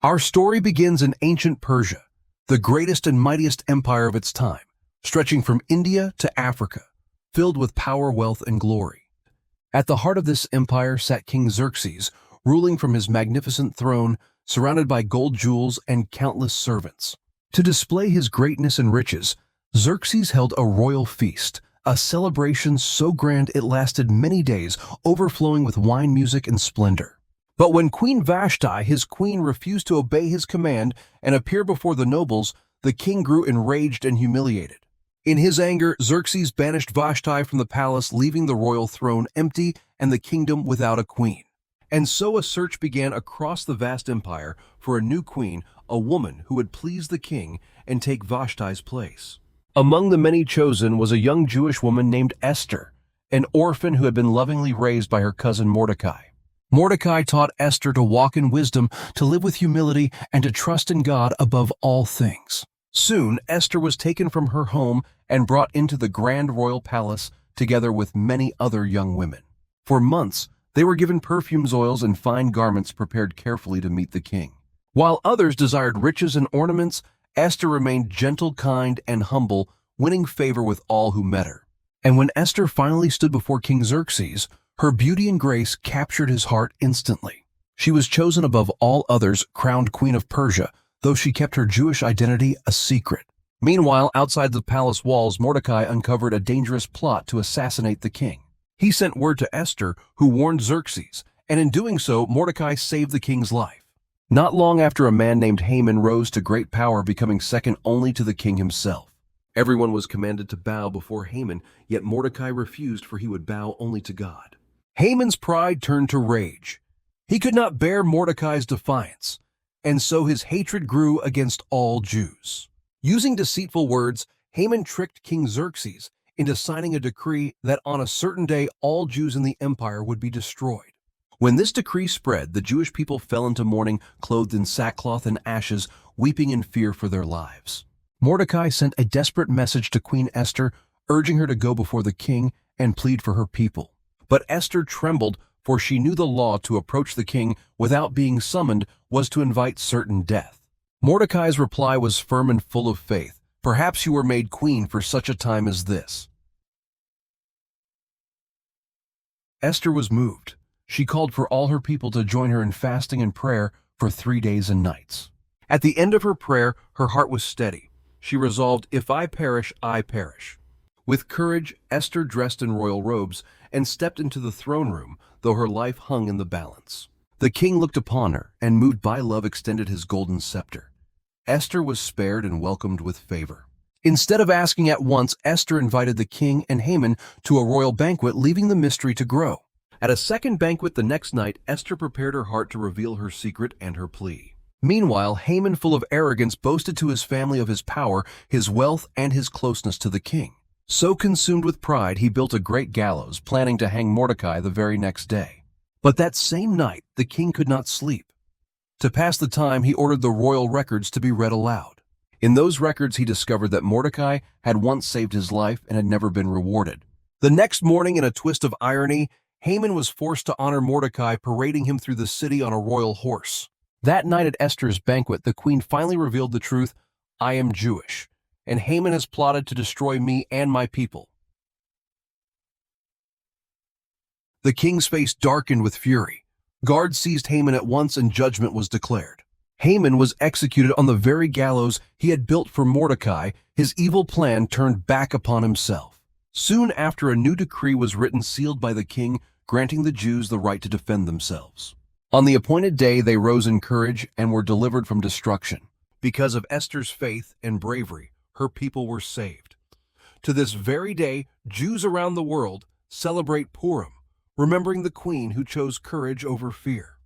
Our story begins in ancient Persia, the greatest and mightiest empire of its time, stretching from India to Africa, filled with power, wealth, and glory. At the heart of this empire sat King Xerxes, ruling from his magnificent throne, surrounded by gold jewels and countless servants. To display his greatness and riches, Xerxes held a royal feast, a celebration so grand it lasted many days, overflowing with wine, music, and splendor. But when Queen Vashti, his queen, refused to obey his command and appear before the nobles, the king grew enraged and humiliated. In his anger, Xerxes banished Vashti from the palace, leaving the royal throne empty and the kingdom without a queen. And so a search began across the vast empire for a new queen, a woman who would please the king and take Vashti's place. Among the many chosen was a young Jewish woman named Esther, an orphan who had been lovingly raised by her cousin Mordecai. Mordecai taught Esther to walk in wisdom, to live with humility, and to trust in God above all things. Soon, Esther was taken from her home and brought into the grand royal palace together with many other young women. For months, they were given perfumes, oils, and fine garments prepared carefully to meet the king. While others desired riches and ornaments, Esther remained gentle, kind, and humble, winning favor with all who met her. And when Esther finally stood before King Xerxes, her beauty and grace captured his heart instantly. She was chosen above all others, crowned Queen of Persia, though she kept her Jewish identity a secret. Meanwhile, outside the palace walls, Mordecai uncovered a dangerous plot to assassinate the king. He sent word to Esther, who warned Xerxes, and in doing so, Mordecai saved the king's life. Not long after, a man named Haman rose to great power, becoming second only to the king himself. Everyone was commanded to bow before Haman, yet Mordecai refused, for he would bow only to God. Haman's pride turned to rage. He could not bear Mordecai's defiance, and so his hatred grew against all Jews. Using deceitful words, Haman tricked King Xerxes into signing a decree that on a certain day all Jews in the empire would be destroyed. When this decree spread, the Jewish people fell into mourning, clothed in sackcloth and ashes, weeping in fear for their lives. Mordecai sent a desperate message to Queen Esther, urging her to go before the king and plead for her people. But Esther trembled, for she knew the law to approach the king without being summoned was to invite certain death. Mordecai's reply was firm and full of faith. Perhaps you were made queen for such a time as this. Esther was moved. She called for all her people to join her in fasting and prayer for 3 days and nights. At the end of her prayer, her heart was steady. She resolved, "If I perish, I perish." With courage, Esther dressed in royal robes and stepped into the throne room, though her life hung in the balance. The king looked upon her, and moved by love extended his golden scepter. Esther was spared and welcomed with favor. Instead of asking at once, Esther invited the king and Haman to a royal banquet, leaving the mystery to grow. At a second banquet the next night, Esther prepared her heart to reveal her secret and her plea. Meanwhile, Haman, full of arrogance, boasted to his family of his power, his wealth, and his closeness to the king. So consumed with pride, he built a great gallows, planning to hang Mordecai the very next day. But that same night, the king could not sleep. To pass the time, he ordered the royal records to be read aloud. In those records, he discovered that Mordecai had once saved his life and had never been rewarded. The next morning, in a twist of irony, Haman was forced to honor Mordecai, parading him through the city on a royal horse. That night at Esther's banquet, the queen finally revealed the truth: "I am Jewish, and Haman has plotted to destroy me and my people." The king's face darkened with fury. Guards seized Haman at once, and judgment was declared. Haman was executed on the very gallows he had built for Mordecai. His evil plan turned back upon himself. Soon after, a new decree was written, sealed by the king, granting the Jews the right to defend themselves. On the appointed day, they rose in courage and were delivered from destruction. Because of Esther's faith and bravery, her people were saved. To this very day, Jews around the world celebrate Purim, remembering the queen who chose courage over fear.